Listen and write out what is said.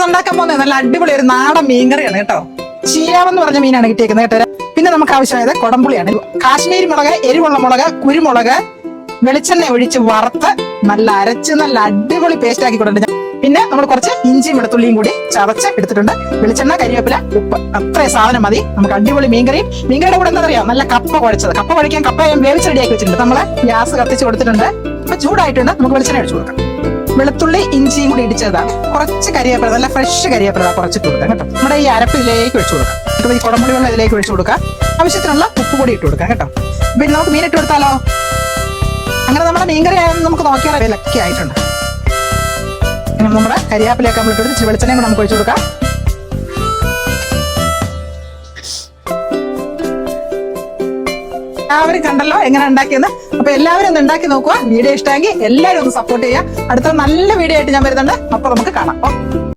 ഉണ്ടാക്കാൻ പോകുന്നത് നല്ല അടിപൊളി ഒരു നാടൻ മീൻകറിയാണ് കേട്ടോ. ചീരാവെന്ന് പറഞ്ഞ മീനാണ് കിട്ടിയേക്കുന്നത് കേട്ടോ. പിന്നെ നമുക്ക് ആവശ്യമായത് കൊടംപുളിയാണ്. കാശ്മീരി മുളക്, എരിവുള്ള മുളക്, കുരുമുളക്, വെളിച്ചെണ്ണ ഒഴിച്ച് വറുത്ത് നല്ല അരച്ച് നല്ല അടിപൊളി പേസ്റ്റ് ആക്കി കൊടുത്തിട്ടുണ്ട്. പിന്നെ നമ്മൾ കുറച്ച് ഇഞ്ചിയും വെളുത്തുള്ളിയും കൂടി ചതച്ച് എടുത്തിട്ടുണ്ട്. വെളിച്ചെണ്ണ, കരിവേപ്പില, ഉപ്പ്, അത്രയും സാധനം മതി. നമുക്ക് അടിപൊളി മീൻകറിയും. മീൻകറിയുടെ കൂടെ എന്താ അറിയാം, നല്ല കപ്പ കുഴച്ചത്. കപ്പ കുഴയ്ക്കാൻ കപ്പ വേവിച്ച് റെഡിയാക്കി വെച്ചിട്ടുണ്ട്. നമ്മള് ഗ്യാസ് കത്തിച്ച് കൊടുത്തിട്ടുണ്ട്. ഇപ്പൊ ചൂടായിട്ടുണ്ട്. നമുക്ക് വെളിച്ചെണ്ണ ഒഴിച്ചു കൊടുക്കാം. വെളുത്തുള്ളി ഇഞ്ചിയും കൂടി ഇടിച്ചതാണ്. കുറച്ച് കരിവേപ്പില, നല്ല ഫ്രഷ് കരിവേപ്പില കുറച്ചിട്ട് കൊടുക്കാം കേട്ടോ. നമ്മുടെ ഈ അരപ്പ് ഇതിലേക്ക് ഒഴിച്ചു കൊടുക്കാം. ഈ കുടംപുളി വെള്ളം ഇതിലേക്ക് ഒഴിച്ചു കൊടുക്കാം. ആവശ്യത്തിനുള്ള ഉപ്പ് കൂടി ഇട്ട് കൊടുക്കാം കേട്ടോ. പിന്നെ നമുക്ക് മീൻ ഇട്ട് കൊടുത്താലോ. അങ്ങനെ നമ്മുടെ മീൻകറി ആയാലും നമുക്ക് നോക്കിയാൽ വിലക്കി ആയിട്ടുണ്ട്. നമ്മുടെ കരിയാപ്പിലൊക്കെ നമ്മൾ ഇട്ട് വെളിച്ചെണ്ണയും കൂടെ നമുക്ക് ഒഴിച്ചു കൊടുക്കാം. എല്ലാവരും കണ്ടല്ലോ എങ്ങനെ ഉണ്ടാക്കിയെന്ന്. അപ്പൊ എല്ലാവരും ഒന്ന് ഉണ്ടാക്കി നോക്കുക. വീഡിയോ ഇഷ്ടമെങ്കിൽ എല്ലാവരും ഒന്ന് സപ്പോർട്ട് ചെയ്യുക. അടുത്ത നല്ല വീഡിയോ ആയിട്ട് ഞാൻ വരുന്നുണ്ട്. അപ്പൊ നമുക്ക് കാണാം.